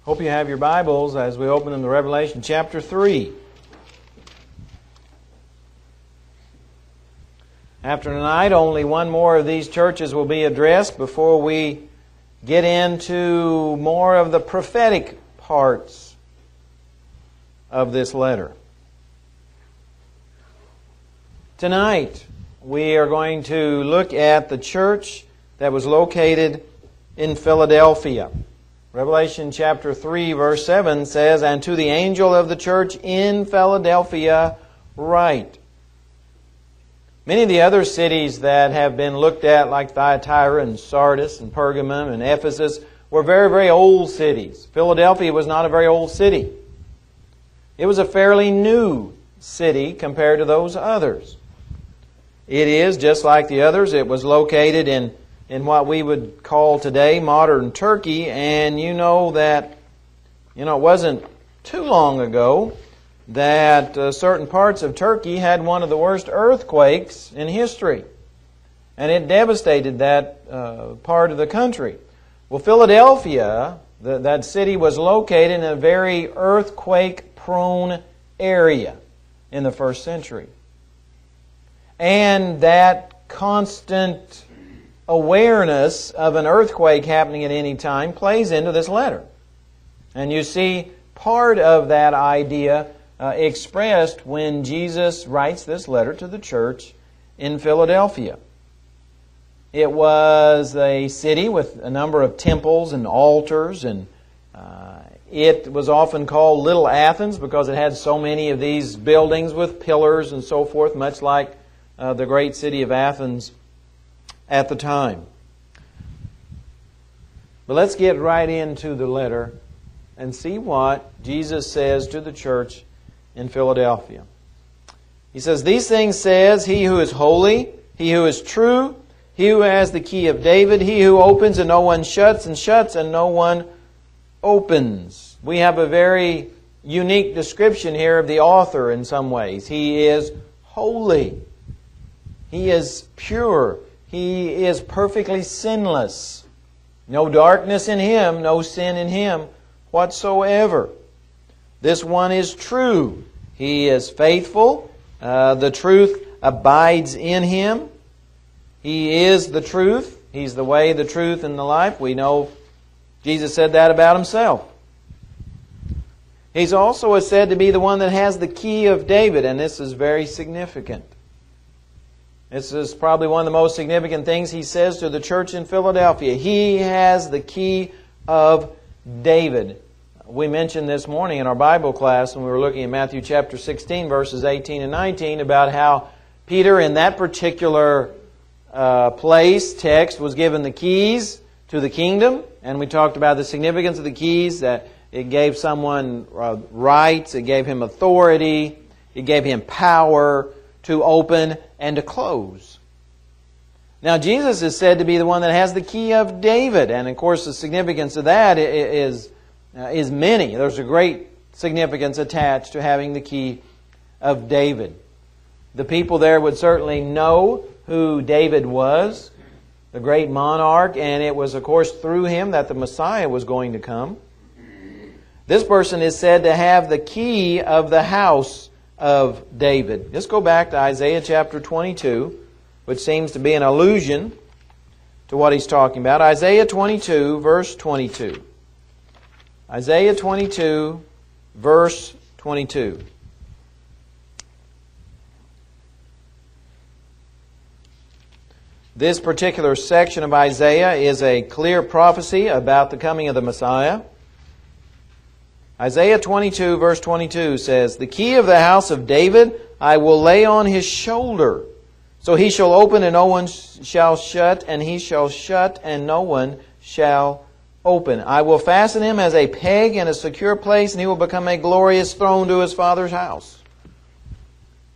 Hope you have your Bibles as we open them to Revelation chapter 3. After tonight, only one more of these churches will be addressed before we get into more of the prophetic parts of this letter. Tonight, we are going to look at the church that was located in Philadelphia. Revelation chapter 3 verse 7 says, "And to the angel of the church in Philadelphia write." Many of the other cities that have been looked at, like Thyatira and Sardis and Pergamum and Ephesus, were very, very old cities. Philadelphia was not a very old city. It was a fairly new city compared to those others. It is, just like the others, it was located in what we would call today modern Turkey, and it wasn't too long ago that certain parts of Turkey had one of the worst earthquakes in history, and it devastated that part of the country. Well, Philadelphia, that city, was located in a very earthquake-prone area in the first century, and that constant awareness of an earthquake happening at any time plays into this letter. And you see part of that idea expressed when Jesus writes this letter to the church in Philadelphia. It was a city with a number of temples and altars, and it was often called Little Athens because it had so many of these buildings with pillars and so forth, much like the great city of Athens at the time. But let's get right into the letter and see what Jesus says to the church in Philadelphia. He says, "These things says He who is holy, He who is true, He who has the key of David, He who opens and no one shuts, and shuts and no one opens." We have a very unique description here of the author in some ways. He is holy. He is pure. He is perfectly sinless. No darkness in Him, no sin in Him whatsoever. This one is true. He is faithful. The truth abides in Him. He is the truth. He's the way, the truth, and the life. We know Jesus said that about Himself. He's also said to be the one that has the key of David, and this is very significant. This is probably one of the most significant things He says to the church in Philadelphia. He has the key of David. We mentioned this morning in our Bible class when we were looking at Matthew chapter 16, verses 18 and 19, about how Peter in that particular text, was given the keys to the kingdom. And we talked about the significance of the keys, that it gave someone rights, it gave him authority, it gave him power to open and to close. Now, Jesus is said to be the one that has the key of David. And, of course, the significance of that is many. There's a great significance attached to having the key of David. The people there would certainly know who David was, the great monarch, and it was, of course, through him that the Messiah was going to come. This person is said to have the key of the house of David. Let's go back to Isaiah chapter 22, which seems to be an allusion to what he's talking about. Isaiah 22, verse 22. Isaiah 22, verse 22. This particular section of Isaiah is a clear prophecy about the coming of the Messiah. Isaiah 22, verse 22 says, "The key of the house of David I will lay on His shoulder. So He shall open and no one shall shut, and He shall shut and no one shall open. I will fasten Him as a peg in a secure place, and He will become a glorious throne to His Father's house."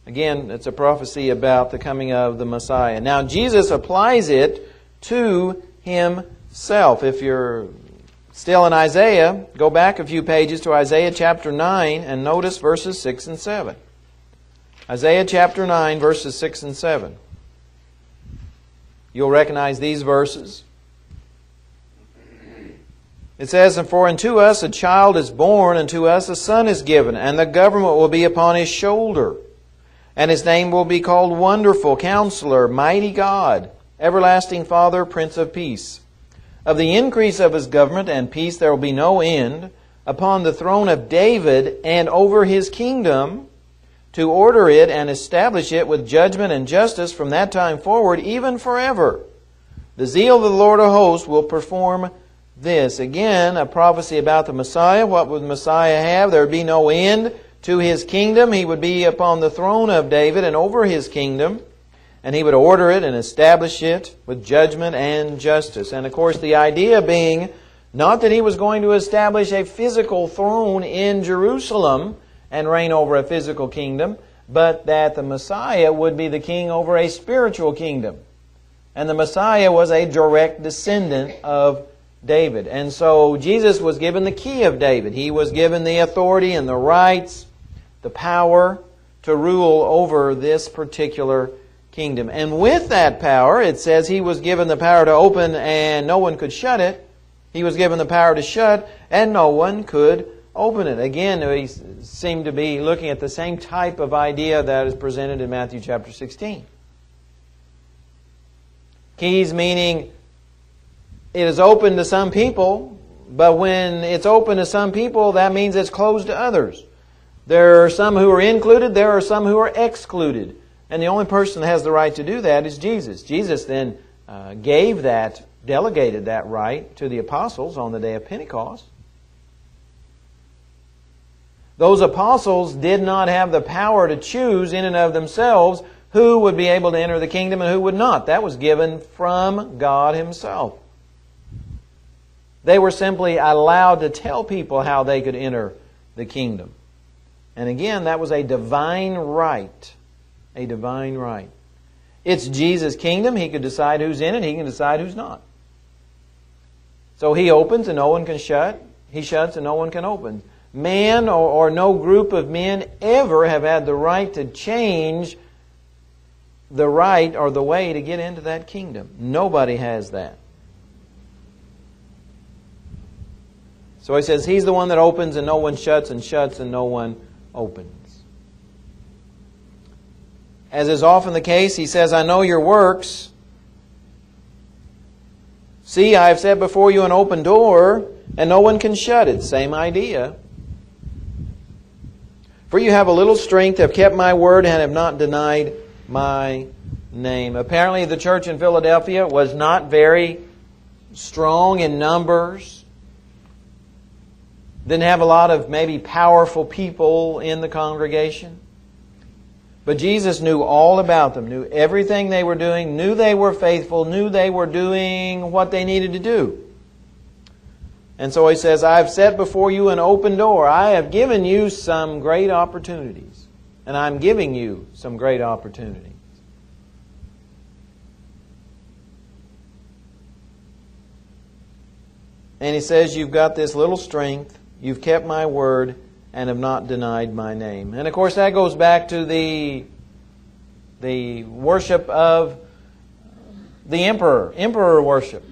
Again, it's a prophecy about the coming of the Messiah. Now, Jesus applies it to Himself. If you're still in Isaiah, go back a few pages to Isaiah chapter 9 and notice verses 6 and 7. Isaiah chapter 9, verses 6 and 7. You'll recognize these verses. It says, "And for unto us a child is born, unto us a son is given, and the government will be upon his shoulder. And his name will be called Wonderful, Counselor, Mighty God, Everlasting Father, Prince of Peace. Of the increase of his government and peace there will be no end, upon the throne of David and over his kingdom, to order it and establish it with judgment and justice from that time forward, even forever. The zeal of the Lord of hosts will perform this." Again, a prophecy about the Messiah. What would the Messiah have? There would be no end to his kingdom. He would be upon the throne of David and over his kingdom, and he would order it and establish it with judgment and justice. And of course, the idea being not that he was going to establish a physical throne in Jerusalem and reign over a physical kingdom, but that the Messiah would be the king over a spiritual kingdom. And the Messiah was a direct descendant of David. And so Jesus was given the key of David. He was given the authority and the rights, the power to rule over this particular kingdom. And with that power, it says he was given the power to open and no one could shut it. He was given the power to shut and no one could open it. Again, we seem to be looking at the same type of idea that is presented in Matthew chapter 16. Keys meaning it is open to some people, but when it's open to some people, that means it's closed to others. There are some who are included, there are some who are excluded. And the only person that has the right to do that is Jesus. Jesus then delegated that right to the apostles on the day of Pentecost. Those apostles did not have the power to choose in and of themselves who would be able to enter the kingdom and who would not. That was given from God Himself. They were simply allowed to tell people how they could enter the kingdom. And again, that was a divine right. A divine right. It's Jesus' kingdom. He could decide who's in it. He can decide who's not. So He opens and no one can shut. He shuts and no one can open. Man or no group of men ever have had the right to change the right or the way to get into that kingdom. Nobody has that. So He says He's the one that opens and no one shuts, and shuts and no one opens. As is often the case, He says, "I know your works. See, I have set before you an open door, and no one can shut it." Same idea. "For you have a little strength, have kept my word, and have not denied my name." Apparently the church in Philadelphia was not very strong in numbers. Didn't have a lot of maybe powerful people in the congregation. But Jesus knew all about them, knew everything they were doing, knew they were faithful, knew they were doing what they needed to do. And so He says, "I have set before you an open door. I have given you some great opportunities. And I'm giving you some great opportunities." And He says, "You've got this little strength. You've kept my word and have not denied my name." And of course that goes back to the worship of the emperor worship.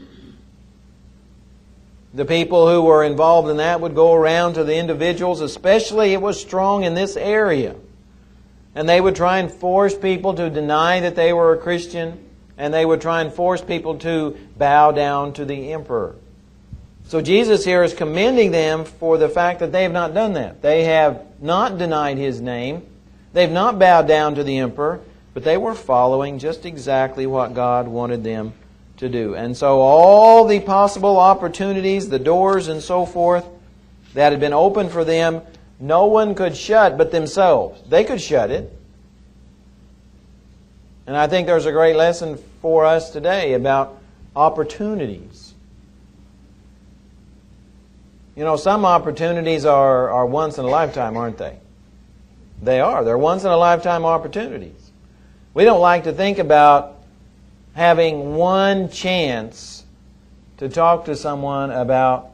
The people who were involved in that would go around to the individuals, especially it was strong in this area. And they would try and force people to deny that they were a Christian, and they would try and force people to bow down to the emperor. So Jesus here is commending them for the fact that they have not done that. They have not denied His name. They've not bowed down to the emperor, but they were following just exactly what God wanted them to do. And so all the possible opportunities, the doors and so forth that had been opened for them, no one could shut but themselves. They could shut it. And I think there's a great lesson for us today about opportunities. You know, some opportunities are once in a lifetime, aren't they? They are. They're once in a lifetime opportunities. We don't like to think about having one chance to talk to someone about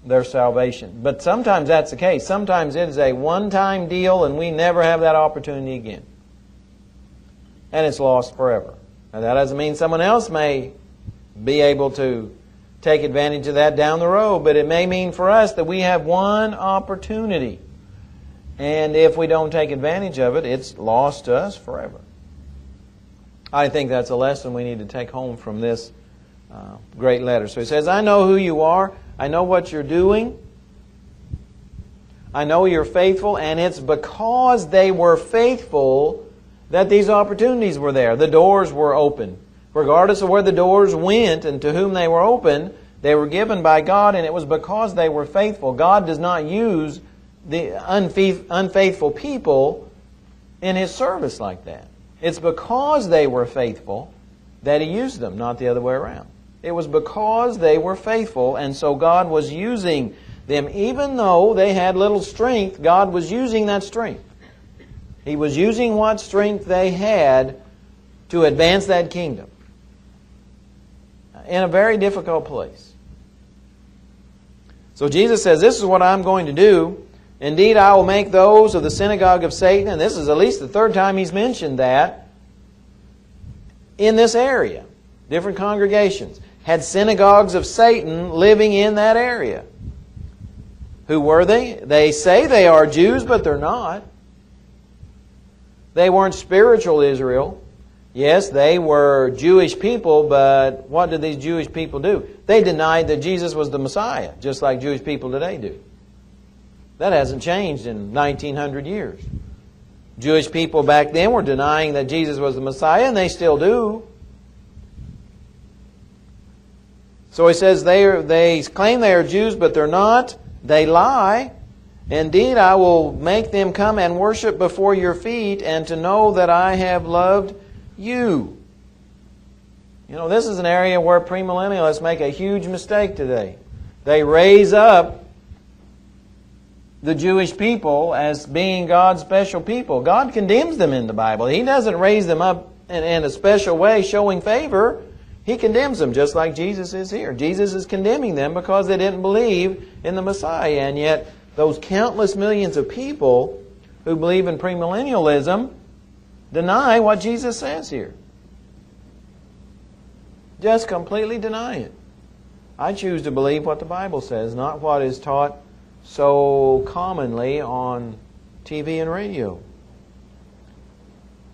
their salvation. But sometimes that's the case. Sometimes it is a one-time deal and we never have that opportunity again. And it's lost forever. Now that doesn't mean someone else may be able to take advantage of that down the road. But it may mean for us that we have one opportunity. And if we don't take advantage of it, it's lost to us forever. I think that's a lesson we need to take home from this great letter. So he says, I know who you are. I know what you're doing. I know you're faithful. And it's because they were faithful that these opportunities were there. The doors were open. Regardless of where the doors went and to whom they were open, they were given by God, and it was because they were faithful. God does not use the unfaithful people in His service like that. It's because they were faithful that He used them, not the other way around. It was because they were faithful, and so God was using them. Even though they had little strength, God was using that strength. He was using what strength they had to advance that kingdom in a very difficult place. So Jesus says, this is what I'm going to do. Indeed, I will make those of the synagogue of Satan, and this is at least the third time He's mentioned that, in this area. Different congregations had synagogues of Satan living in that area. Who were they? They say they are Jews, but they're not. They weren't spiritual Israel. Yes, they were Jewish people, but what did these Jewish people do? They denied that Jesus was the Messiah, just like Jewish people today do. That hasn't changed in 1900 years. Jewish people back then were denying that Jesus was the Messiah, and they still do. So he says they claim they are Jews, but they're not. They lie. Indeed, I will make them come and worship before your feet, and to know that I have loved you. You know, this is an area where premillennialists make a huge mistake today. They raise up the Jewish people as being God's special people. God condemns them in the Bible. He doesn't raise them up in a special way showing favor. He condemns them just like Jesus is here. Jesus is condemning them because they didn't believe in the Messiah. And yet those countless millions of people who believe in premillennialism deny what Jesus says here. Just completely deny it. I choose to believe what the Bible says, not what is taught so commonly on TV and radio.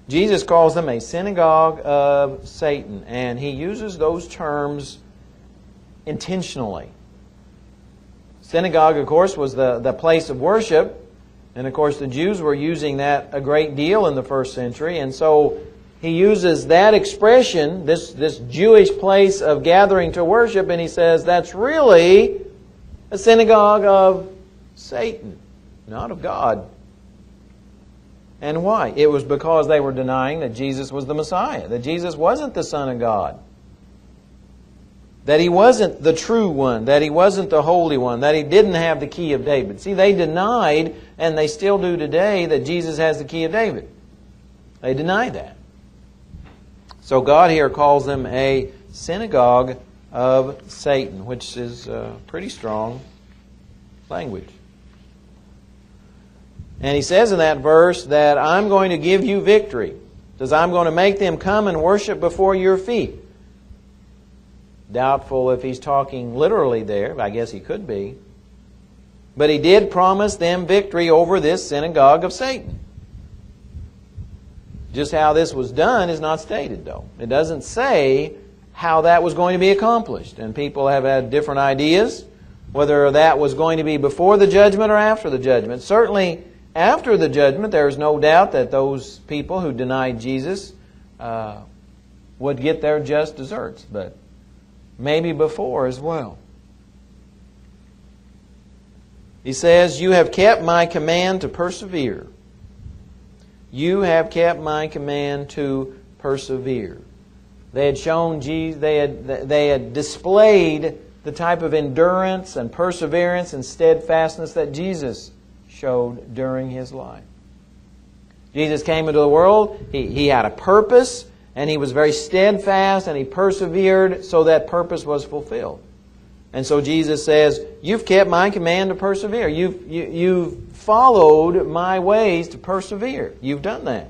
Jesus calls them a synagogue of Satan, and He uses those terms intentionally. Synagogue, of course, was the place of worship, and of course the Jews were using that a great deal in the first century, and so He uses that expression, this Jewish place of gathering to worship, and He says that's really a synagogue of Satan, not of God. And why? It was because they were denying that Jesus was the Messiah, that Jesus wasn't the Son of God, that He wasn't the true one, that He wasn't the Holy One, that He didn't have the key of David. See, they denied, and they still do today, that Jesus has the key of David. They deny that. So God here calls them a synagogue of Satan, which is pretty strong language. And He says in that verse that I'm going to give you victory. He says, I'm going to make them come and worship before your feet. Doubtful if He's talking literally there. I guess He could be. But He did promise them victory over this synagogue of Satan. Just how this was done is not stated, though. It doesn't say how that was going to be accomplished. And people have had different ideas, whether that was going to be before the judgment or after the judgment. Certainly, after the judgment, there is no doubt that those people who denied Jesus would get their just deserts, but maybe before as well. He says, you have kept my command to persevere. You have kept my command to persevere. They had shown Jesus, they had displayed the type of endurance and perseverance and steadfastness that Jesus showed during His life. Jesus came into the world. He had a purpose, and He was very steadfast, and He persevered so that purpose was fulfilled. And so Jesus says, you've kept my command to persevere. You've followed my ways to persevere. You've done that.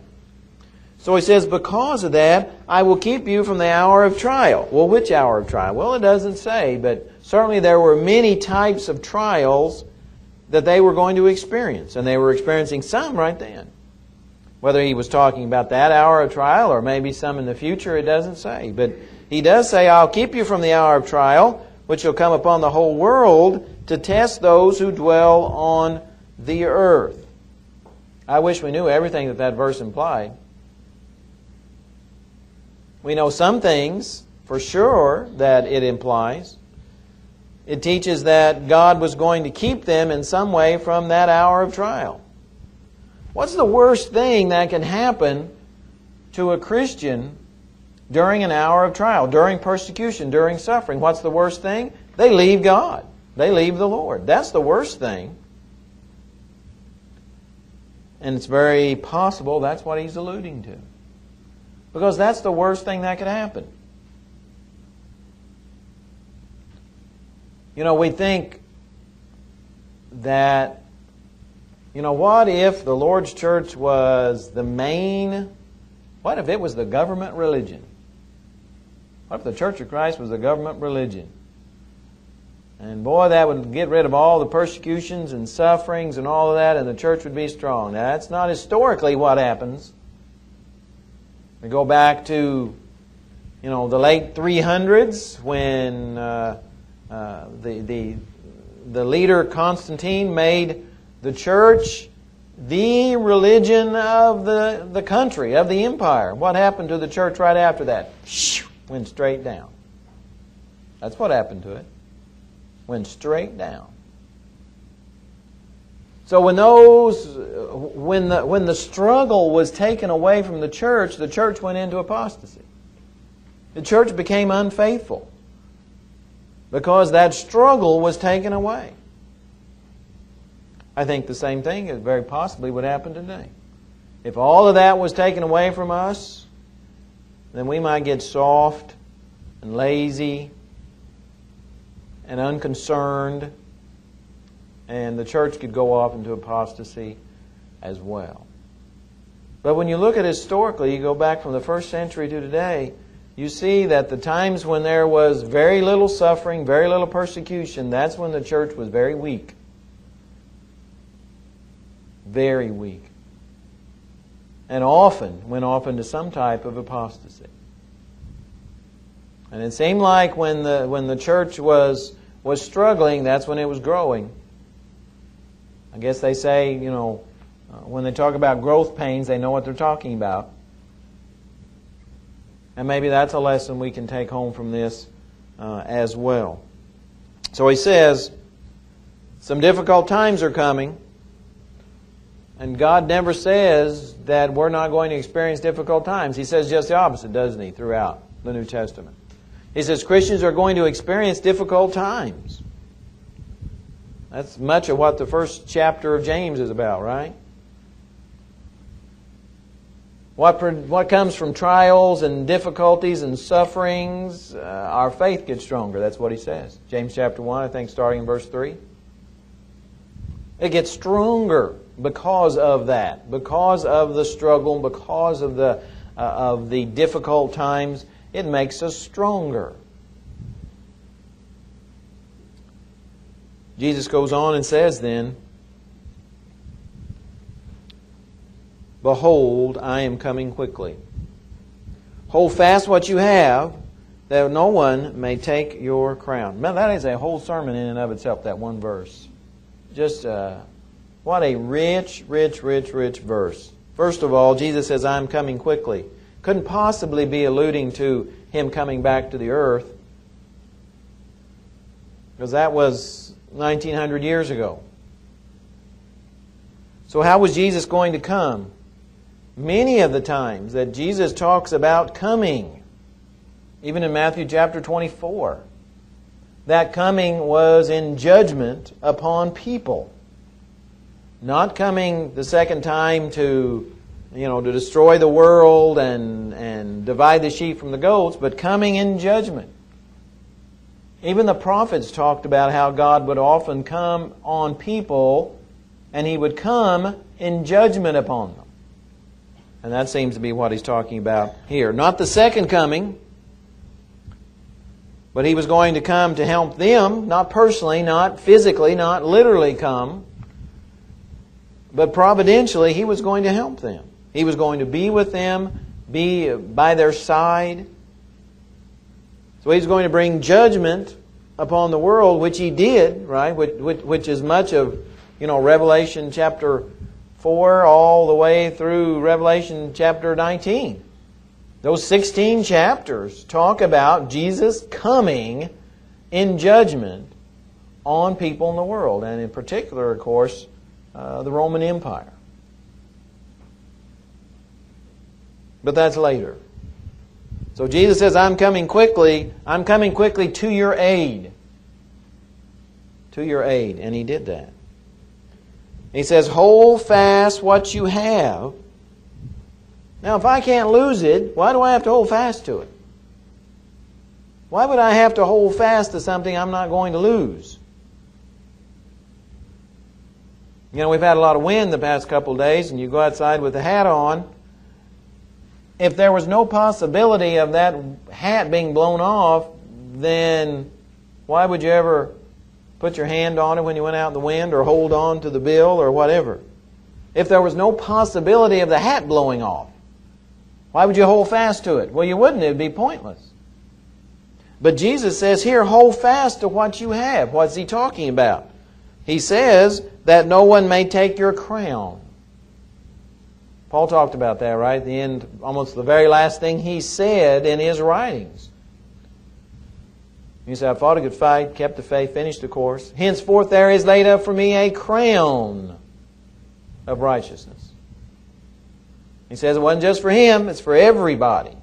So he says, because of that, I will keep you from the hour of trial. Well, which hour of trial? Well, it doesn't say, but certainly there were many types of trials that they were going to experience, and they were experiencing some right then. Whether he was talking about that hour of trial or maybe some in the future, it doesn't say. But he does say, I'll keep you from the hour of trial, which will come upon the whole world to test those who dwell on the earth. I wish we knew everything that verse implied. We know some things for sure that it implies. It teaches that God was going to keep them in some way from that hour of trial. What's the worst thing that can happen to a Christian during an hour of trial, during persecution, during suffering? What's the worst thing? They leave God. They leave the Lord. That's the worst thing. And it's very possible that's what he's alluding to. Because that's the worst thing that could happen. You know, we think that, what if the Lord's church was what if it was the government religion? What if the Church of Christ was the government religion? And boy, that would get rid of all the persecutions and sufferings and all of that, and the church would be strong. Now, that's not historically what happens. We go back to, the late 300s when the leader Constantine made the church the religion of the country, of the empire. What happened to the church right after that? Went straight down. That's what happened to it. Went straight down. So when the struggle was taken away from the church went into apostasy. The church became unfaithful because that struggle was taken away. I think the same thing very possibly would happen today. If all of that was taken away from us, then we might get soft and lazy and unconcerned, and the church could go off into apostasy as well. But when you look at historically, you go back from the first century to today, you see that the times when there was very little suffering, very little persecution, that's when the church was very weak. Very weak. And often went off into some type of apostasy. And it seemed like when the church was struggling, that's when it was growing. I guess they say, when they talk about growth pains, they know what they're talking about. And maybe that's a lesson we can take home from this as well. So he says, some difficult times are coming. And God never says that we're not going to experience difficult times. He says just the opposite, doesn't he, throughout the New Testament. He says Christians are going to experience difficult times. That's much of what the first chapter of James is about, right? What comes from trials and difficulties and sufferings, our faith gets stronger. That's what he says. James chapter 1, I think, starting in verse 3. It gets stronger because of that, because of the struggle, because of the difficult times. It makes us stronger. Jesus goes on and says then, behold, I am coming quickly. Hold fast what you have, that no one may take your crown. Man, that is a whole sermon in and of itself, that one verse. Just what a rich verse. First of all, Jesus says, I'm coming quickly. Couldn't possibly be alluding to Him coming back to the earth, because that was 1900 years ago. So how was Jesus going to come? Many of the times that Jesus talks about coming, even in Matthew chapter 24, that coming was in judgment upon people. Not coming the second time to destroy the world and divide the sheep from the goats, but coming in judgment. Even the prophets talked about how God would often come on people and He would come in judgment upon them. And that seems to be what he's talking about here. Not the second coming, but he was going to come to help them, not personally, not physically, not literally come, but providentially he was going to help them. He was going to be with them, be by their side. So he's going to bring judgment upon the world, which he did, right? Which is much of, Revelation chapter 4 all the way through Revelation chapter 19. Those 16 chapters talk about Jesus coming in judgment on people in the world, and in particular, of course, the Roman Empire. But that's later. So Jesus says, I'm coming quickly to your aid. To your aid. And He did that. He says, hold fast what you have. Now, if I can't lose it, why do I have to hold fast to it? Why would I have to hold fast to something I'm not going to lose? We've had a lot of wind the past couple of days, and you go outside with the hat on. If there was no possibility of that hat being blown off, then why would you ever put your hand on it when you went out in the wind, or hold on to the bill, or whatever? If there was no possibility of the hat blowing off, why would you hold fast to it? Well, you wouldn't. It would be pointless. But Jesus says here, hold fast to what you have. What's He talking about? He says that no one may take your crown. Paul talked about that, right? At the end, almost the very last thing he said in his writings. He said, I fought a good fight, kept the faith, finished the course. Henceforth there is laid up for me a crown of righteousness. He says it wasn't just for him, it's for everybody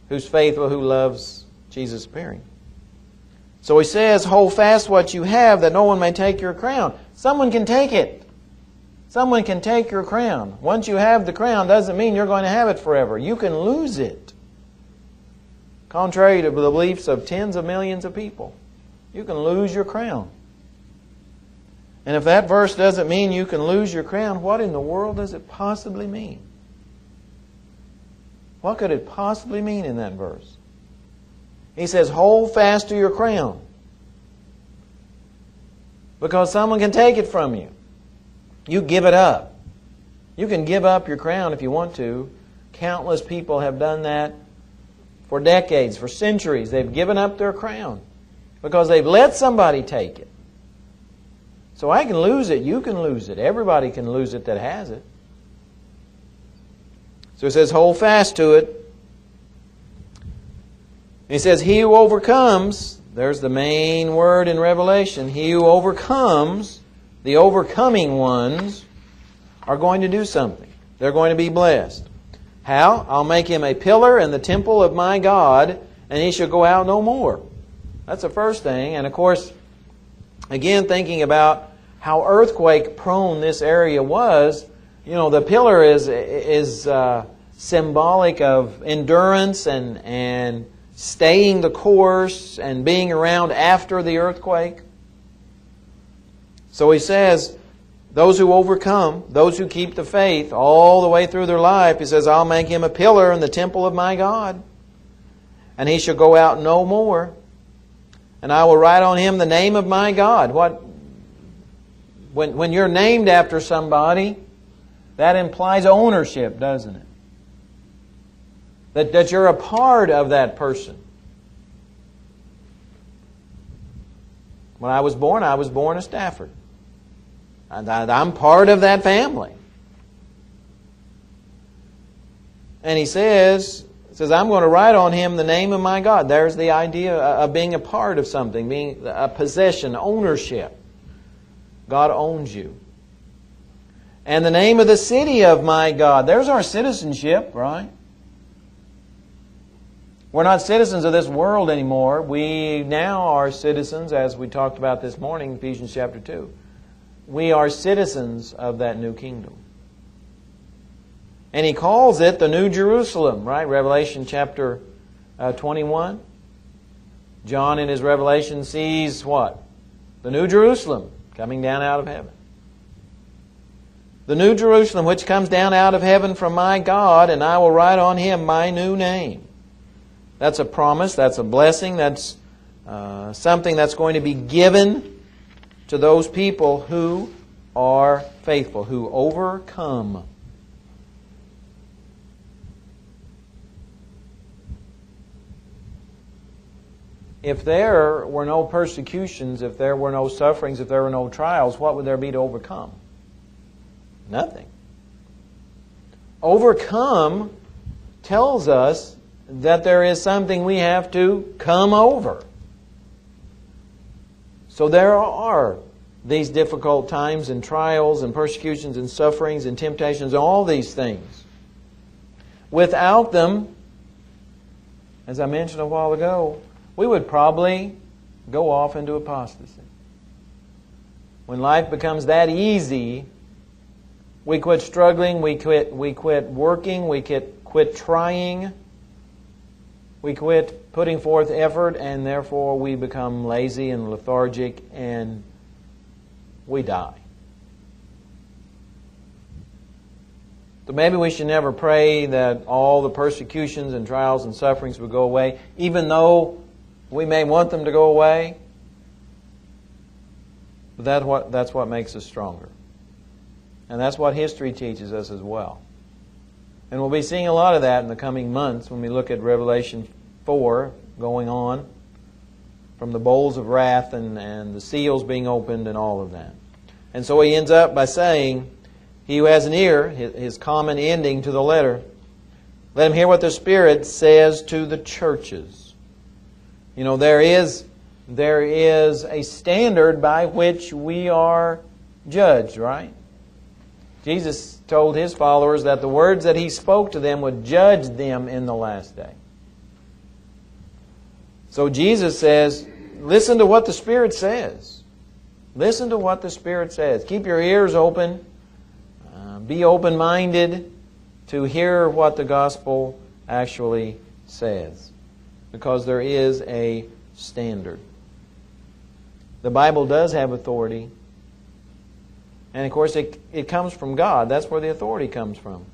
who's faithful, who loves Jesus' appearing. So he says, hold fast what you have, that no one may take your crown. Someone can take it. Someone can take your crown. Once you have the crown, doesn't mean you're going to have it forever. You can lose it. Contrary to the beliefs of tens of millions of people, you can lose your crown. And if that verse doesn't mean you can lose your crown, what in the world does it possibly mean? What could it possibly mean in that verse? He says, hold fast to your crown. Because someone can take it from you. You give it up. You can give up your crown if you want to. Countless people have done that for decades, for centuries. They've given up their crown because they've let somebody take it. So I can lose it, you can lose it. Everybody can lose it that has it. So it says, hold fast to it. He says, he who overcomes, there's the main word in Revelation, he who overcomes, the overcoming ones, are going to do something. They're going to be blessed. How? I'll make him a pillar in the temple of my God, and he shall go out no more. That's the first thing. And of course, again, thinking about how earthquake prone this area was, the pillar is symbolic of endurance and staying the course and being around after the earthquake. So he says, those who overcome, those who keep the faith all the way through their life, he says, I'll make him a pillar in the temple of my God, and he shall go out no more. And I will write on him the name of my God. When you're named after somebody, that implies ownership, doesn't it? That you're a part of that person. When I was born a Stafford. I'm part of that family. And he says, I'm going to write on him the name of my God. There's the idea of being a part of something, being a possession, ownership. God owns you. And the name of the city of my God. There's our citizenship, right? We're not citizens of this world anymore. We now are citizens, as we talked about this morning, Ephesians chapter 2. We are citizens of that new kingdom. And he calls it the New Jerusalem, right? Revelation chapter 21. John in his Revelation sees what? The New Jerusalem coming down out of heaven. the new Jerusalem, which comes down out of heaven from my God, and I will write on him my new name. That's a promise, that's a blessing, that's something that's going to be given to those people who are faithful, who overcome. If there were no persecutions, if there were no sufferings, if there were no trials, what would there be to overcome? Nothing. Overcome tells us that there is something we have to come over. So there are these difficult times and trials and persecutions and sufferings and temptations, all these things. Without them, as I mentioned a while ago, we would probably go off into apostasy. When life becomes that easy, we quit struggling, we quit working, we quit trying, we quit putting forth effort, and therefore we become lazy and lethargic and we die. So maybe we should never pray that all the persecutions and trials and sufferings would go away, even though we may want them to go away. But that's what makes us stronger. And that's what history teaches us as well. And we'll be seeing a lot of that in the coming months when we look at Revelation 4 going on, from the bowls of wrath and the seals being opened and all of that. And so he ends up by saying, he who has an ear, his common ending to the letter, let him hear what the Spirit says to the churches. You know, there is a standard by which we are judged, right? Jesus told His followers that the words that He spoke to them would judge them in the last day. So Jesus says, listen to what the Spirit says. Listen to what the Spirit says. Keep your ears open. Be open-minded to hear what the gospel actually says. Because there is a standard. The Bible does have authority. And of course it comes from God. That's where the authority comes from.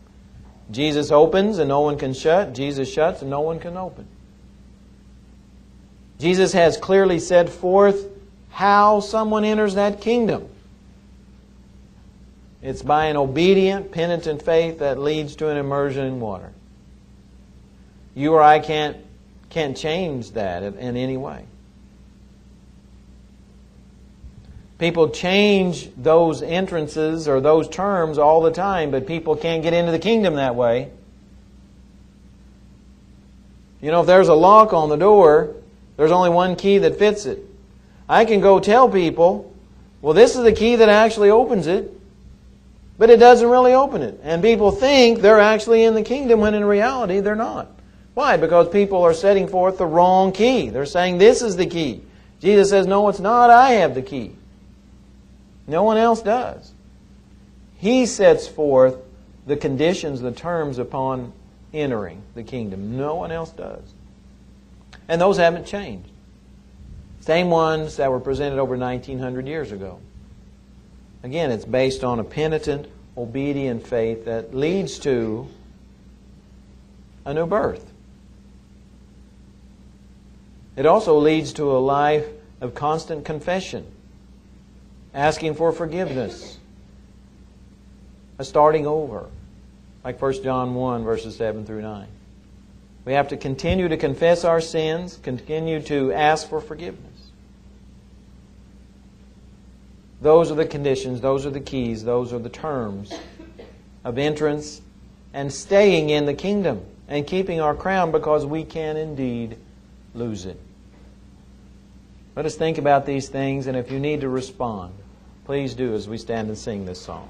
Jesus opens and no one can shut. Jesus shuts and no one can open. Jesus has clearly set forth how someone enters that kingdom. It's by an obedient, penitent faith that leads to an immersion in water. You or I can't change that in any way. People change those entrances or those terms all the time, but people can't get into the kingdom that way. You know, if there's a lock on the door, there's only one key that fits it. I can go tell people, well, this is the key that actually opens it, but it doesn't really open it. And people think they're actually in the kingdom when in reality they're not. Why? Because people are setting forth the wrong key. They're saying this is the key. Jesus says, no, it's not. I have the key. No one else does. He sets forth the conditions, the terms upon entering the kingdom. No one else does. And those haven't changed. Same ones that were presented over 1900 years ago. Again, it's based on a penitent, obedient faith that leads to a new birth. It also leads to a life of constant confession, asking for forgiveness, a starting over, like 1 John 1, verses 7 through 9. We have to continue to confess our sins, continue to ask for forgiveness. Those are the conditions, those are the keys, those are the terms of entrance and staying in the kingdom and keeping our crown, because we can indeed lose it. Let us think about these things, and if you need to respond, please do as we stand and sing this song.